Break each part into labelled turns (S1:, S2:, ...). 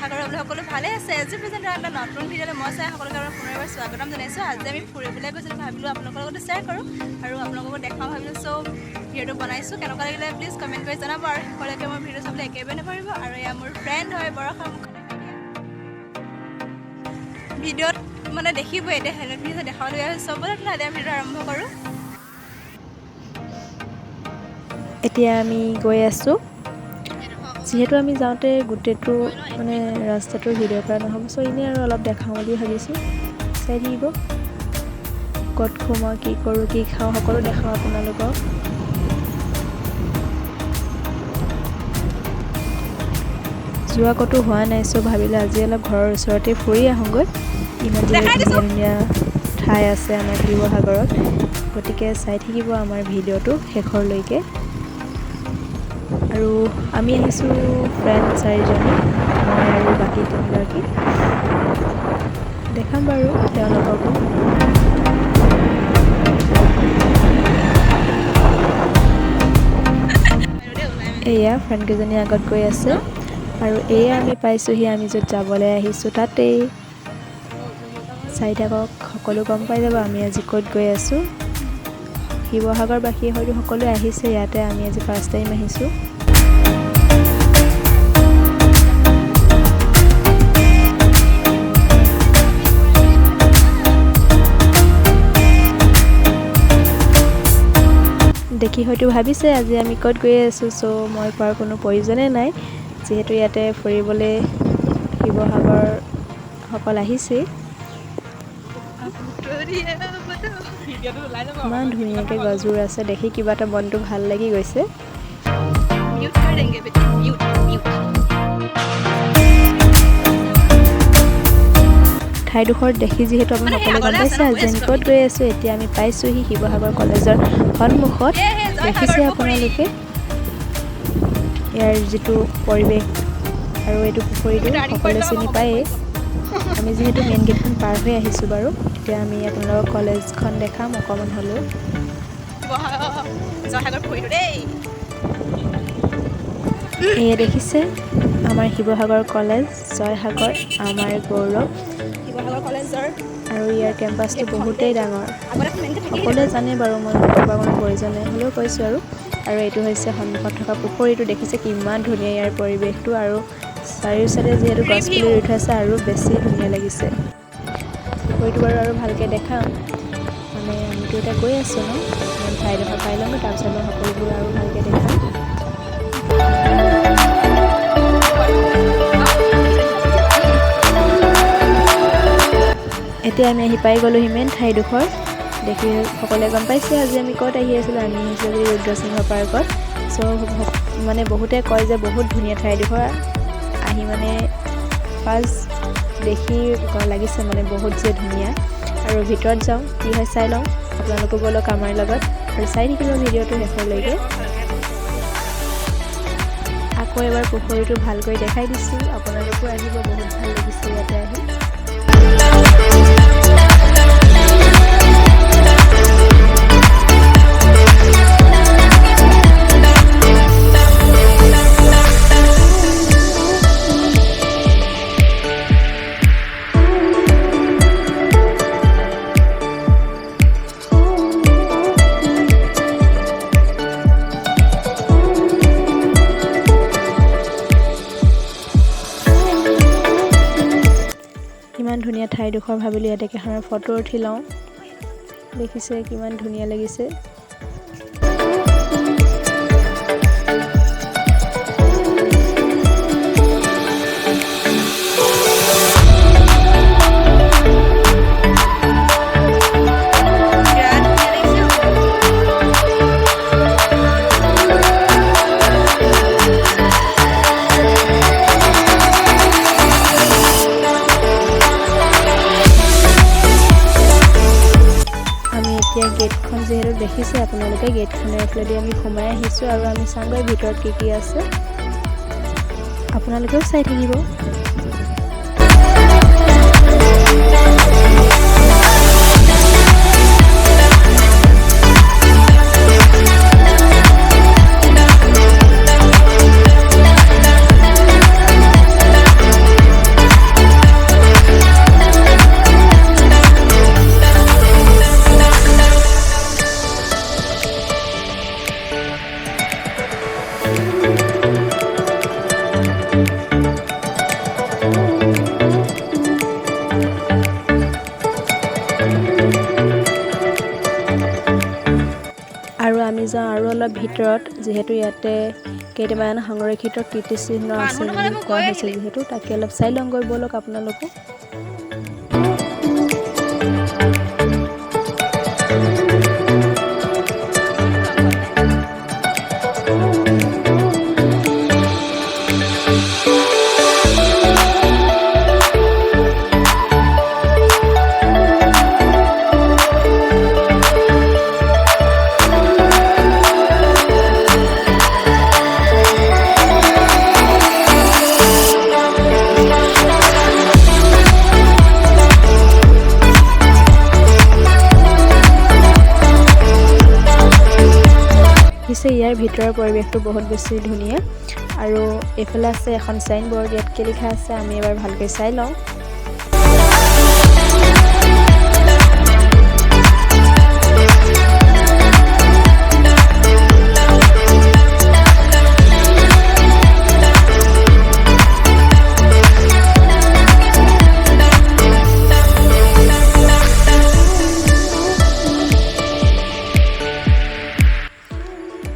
S1: আশা কৰোঁ আপোনালোক সকলো ভালে আছে। আজি পৰ্যন্ত এটা নতুন ভিডিঅ'লৈ মই চাই সকলোকে আপোনাৰ পুনৰবাৰ স্বাগতম জনাইছোঁ। আজি আমি ফুৰিবলৈ গৈছিলোঁ, ভাবিলোঁ আপোনালোকৰ লগতে শ্বেয়াৰ কৰোঁ আৰু আপোনালোকক দেখাওঁ ভাবিলোঁ। চ' ভিডিঅ'টো বনাইছোঁ, কেনেকুৱা লাগিলে প্লিজ কমেণ্ট কৰি জনাব আৰু শেষলৈকে মোৰ ভিডিঅ' চাবলৈ একেবাৰে নাপাৰিব। আৰু এয়া মোৰ ফ্ৰেণ্ড হয় বৰষা ভিডিঅ'ত মানে দেখিবই এতিয়া হেলমেট পিন্ধি দেখাবলৈ চবতে তেনেহ'লে ভিডিঅ'টো আৰম্ভ কৰোঁ।
S2: এতিয়া আমি গৈ আছোঁ। যিহেতু আমি যাওঁতে গোটেইটো মানে ৰাস্তাটো ভিডিঅ' কৰা নহ'ব, চ' এনেই আৰু অলপ দেখাওঁ বুলি ভাবিছোঁ। চাই থাকিব, ক'ত সোমাওঁ, কি কৰোঁ, কি খাওঁ, সকলো দেখাওঁ আপোনালোকক। যোৱা ক'তো হোৱা নাই, চ' ভাবিলোঁ আজি অলপ ঘৰৰ ওচৰতে ফুৰি আহোঁগৈ। ইমান ধুনীয়া ধুনীয়া ঠাই আছে আমাৰ শিৱসাগৰত, গতিকে চাই থাকিব আমাৰ ভিডিঅ'টো শেষৰলৈকে। আৰু আমি আহিছোঁ ফ্ৰেণ্ড 4জনী, মই আৰু বাকী 3গৰাকী। দেখাম বাৰু তেওঁলোককো। এয়া ফ্ৰেণ্ডকেইজনী আগত গৈ আছে আৰু এয়া আমি পাইছোঁহি আমি য'ত যাবলৈ আহিছোঁ তাতেই। চাই থাকক, সকলো গম পাই যাব আমি আজি ক'ত গৈ আছোঁ। শিৱসাগৰবাসী হয়তো সকলোৱে আহিছে ইয়াতে, আমি আজি ফাৰ্ষ্ট টাইম আহিছোঁ। দেখি হয়তো ভাবিছে আজি আমি ক'ত গৈ আছোঁ, চ' মই কোৱাৰ কোনো প্ৰয়োজনেই নাই, যিহেতু ইয়াতে ফুৰিবলৈ শিৱসাগৰসকল আহিছেই। ইমান ধুনীয়াকৈ গছবোৰ আছে, দেখি কিবা এটা মনটো ভাল লাগি গৈছে। ঠাইডোখৰ দেখি যিহেতু আপুনি সকলোৱে গম পাইছে আজি আমি ক'ত গৈ আছোঁ। এতিয়া আমি পাইছোঁহি শিৱসাগৰ কলেজৰ সন্মুখত। দেখিছে আপোনালোকে ইয়াৰ যিটো পৰিৱেশ আৰু এইটো পুখুৰীটো সকলোৱে চিনি পায়েই। আমি যিহেতু মেইন গেটখন পাৰ হৈ আহিছোঁ বাৰু, এতিয়া আমি আপোনালোকক কলেজখন দেখাম অকণমান হ'লেও। এয়া দেখিছে আমাৰ শিৱসাগৰ কলেজ, জয়সাগৰ আমাৰ গৌৰৱ। আৰু ইয়াৰ কেম্পাছটো বহুতেই ডাঙৰ, সকলোৱে জানে বাৰু, মই ক'ব কোনো প্ৰয়োজন নাই, হ'লেও কৈছোঁ আৰু এইটো হৈছে সন্মুখত থকা পুখুৰীটো। দেখিছে কিমান ধুনীয়া ইয়াৰ পৰিৱেশটো, আৰু চাৰিওচাইডে যিহেতু গছপুলি ৰুই থোৱা আছে আৰু বেছি ধুনীয়া লাগিছে। পুখুৰীটো বাৰু আৰু ভালকৈ দেখাম, মানে আমিতো এতিয়া গৈ আছোঁ ন, ঠাইডোখৰ পাই ল'ম, তাৰপিছত মই সকলোবোৰ আৰু ভালকৈ দেখাম। এতিয়া আমি আহি পাই গ'লোহি মেইন ঠাইডোখৰ। দেখি সকলোৱে গম পাইছে আজি আমি ক'ত আহি আছিলোঁ। আমি আহিছিলোঁ ৰুদ্ৰসিংহ পাৰ্কত। চ' মানে বহুতে কয় যে বহুত ধুনীয়া ঠাইডোখৰ, আহি মানে ফাৰ্ষ্ট দেখি লাগিছে মানে বহুত যে ধুনীয়া। আৰু ভিতৰত যাওঁ, কি হয় চাই লওঁ, আপোনালোকো ব'লক আমাৰ লগত আৰু চাই থাকিব ভিডিঅ'টো শেষলৈকে। আকৌ এবাৰ পুখুৰীটো ভালকৈ দেখাই দিছোঁ, আপোনালোকো আহিব, বহুত ভাল লাগিছে ইয়াতে আহি। কিমান ধুনীয়া ঠাইডোখৰ, ভাবিলোঁ ইয়াতে কেইখনমান ফটো উঠি লওঁ। দেখিছে কিমান ধুনীয়া লাগিছে। এতিয়া গেটখন যিহেতু দেখিছে আপোনালোকে, গেটখনৰ ফালেদি আমি সোমাই আহিছোঁ আৰু আমি চাওঁগৈ ভিতৰত কি কি আছে, আপোনালোকেও চাই থাকিব। অলপ ভিতৰত, যিহেতু ইয়াতে কেইটামান সংৰক্ষিত কীৰ্তিচিহ্ন আছে বুলি কোৱা হৈছে, যিহেতু তাকে অলপ চাই লওঁগৈ ব'লক আপোনালোকো। ইয়াৰ ভিতৰৰ পৰিৱেশটো বহুত বেছি ধুনীয়া আৰু এইফালে আছে এখন চাইন বৰ্ড, ইয়াত কি লিখা আছে আমি এবাৰ ভালকৈ চাই লওঁ।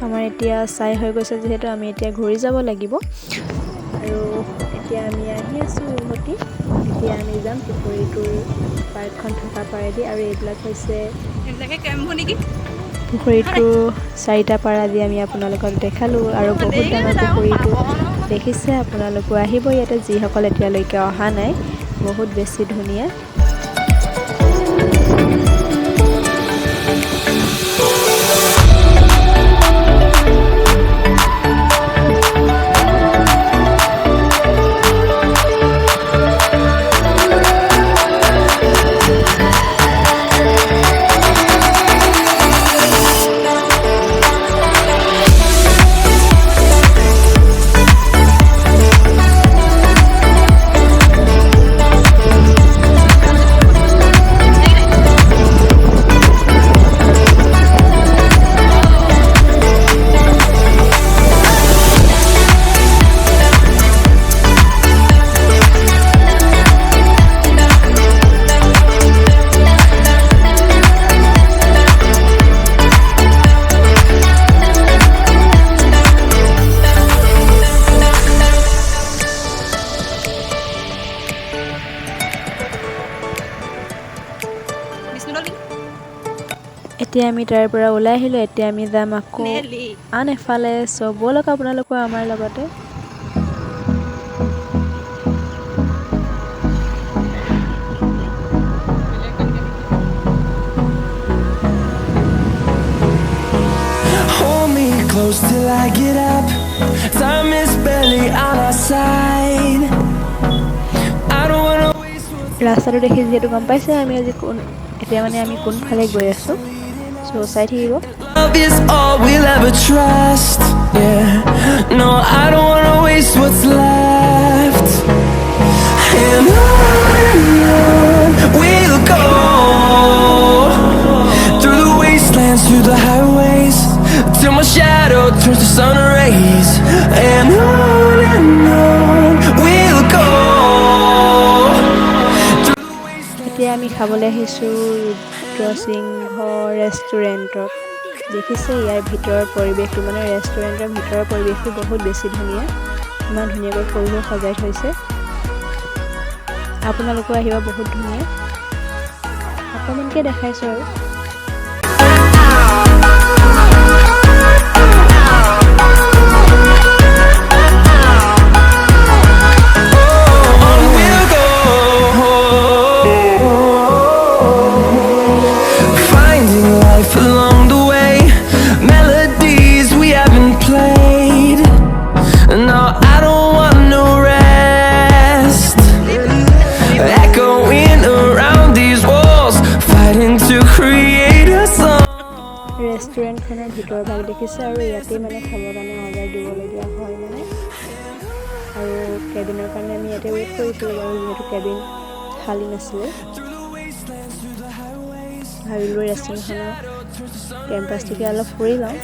S2: আমাৰ এতিয়া চাই হৈ গৈছে, যিহেতু আমি এতিয়া ঘূৰি যাব লাগিব আৰু এতিয়া আমি আহি আছোঁ উভতি। এতিয়া আমি যাম পুখুৰীটোৰ পাৰ্কখন থকা পাৰেদি, আৰু এইবিলাক হৈছে পুখুৰীটো 4টা পাৰা দি আমি আপোনালোকক দেখালোঁ আৰু বহুত ডাঙৰ পুখুৰীটো দেখিছে আপোনালোকো আহিব ইয়াতে, যিসকল এতিয়ালৈকে অহা নাই। বহুত বেছি ধুনীয়া। এতিয়া আমি তাৰ পৰা ওলাই আহিলোঁ। এতিয়া আমি যাম আকৌ আন এফালে। চ' ব'লক আপোনালোকো আমাৰ লগতে।
S3: Hold me close till I get up. Time is barely on our side. I don't wanna waste what's
S2: ৰাস্তাটো দেখি যিহেতু গম পাইছে আমি আজি এতিয়া মানে আমি কোনফালে গৈ আছোঁ। চ' চাই থাকিব।
S3: love is all we'll ever trust. Yeah, no, I don't wanna waste what's left. And on we'll go, through the wastelands, through the highways, till my shadow turns to sun rays. And on we'll go.
S2: এতিয়া আমি খাবলৈ আহিছোঁ ৰুদ্ৰসিংহ ৰেষ্টুৰেণ্টত। দেখিছে ইয়াৰ ভিতৰৰ পৰিৱেশটো, মানে ৰেষ্টুৰেণ্টৰ ভিতৰৰ পৰিৱেশটো বহুত বেছি ধুনীয়া। ইমান ধুনীয়াকৈ ফুল সজাই থৈছে। আপোনালোকো আহিব, বহুত ধুনীয়া। অকণমানকৈ দেখাইছোঁ আৰু।
S3: Along the way, melodies we haven't played. No, I don't want no rest. Echoing around these walls, fighting to create a song.
S2: ৰেষ্টুৰেণ্টখনৰ ভিতৰ ভাগ দেখিছে আৰু ইয়াতে মানে খাবৰ কাৰণে অৰ্ডাৰ দিবলগীয়া হয় মানে। আৰু কেবিনৰ কাৰণে আমি ইয়াতে ৱেইট কৰিছিলোঁ বাৰু, যিহেতু কেবিন খালী নাছিলে। ভাবিলোঁ ৰেষ্টুৰেণ্টখনৰ কেম্পাছটোকে অলপ ফুৰি লওঁ।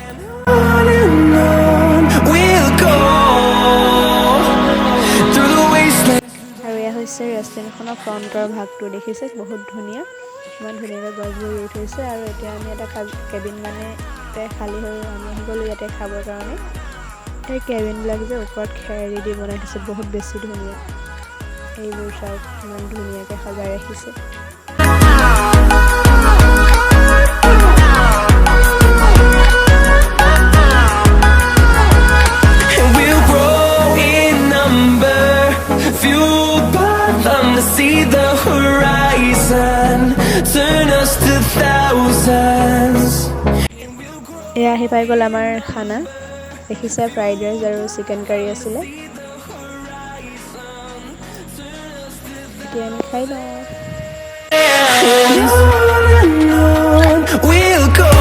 S2: আৰু এয়া হৈছে ৰেষ্টুৰেণ্টখনৰ ফ্ৰণ্টৰ ভাগটো দেখিছে, বহুত ধুনীয়া। ইমান ধুনীয়াকৈ গছবোৰ ৰুই থৈছে। আৰু এতিয়া আমি এটা কেবিন মানে প্ৰায় খালী হৈ আমি আহি গ'লোঁ ইয়াতে খাবৰ কাৰণে। এই কেবিনবিলাক যে ওপৰত খেৰেদি দি বনাই থৈছে, বহুত বেছি ধুনীয়া। এইবোৰ চাওক ইমান ধুনীয়াকৈ সজাই ৰাখিছে।
S3: And we'll grow in number, fueled by them to see the horizon, turn us to thousands.
S2: এয়া আহি পাই গ'ল আমাৰ খানা। দেখিছে ফ্ৰাইড ৰাইচ আৰু চিকেন কাৰী আছিলে। এতিয়া আমি খাই লওঁ।
S3: And on we'll go,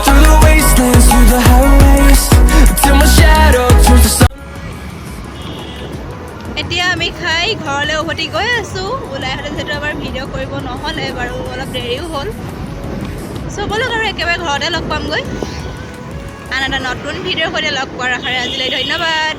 S3: through the wastelands, through the highways, till my shadow turns to sun.
S1: এতিয়া আমি খাই ঘৰলৈ উভতি গৈ আছোঁ। ওলাই আহোঁতে যিহেতু আমাৰ ভিডিঅ' কৰিব নহ'লে বাৰু অলপ দেৰিও হ'ল। চ' ব'লক আৰু একেবাৰে ঘৰতে লগ পামগৈ। আন এটা নতুন ভিডিঅ'ৰ সৈতে লগ পোৱাৰ আশাৰে আজিলৈ ধন্যবাদ।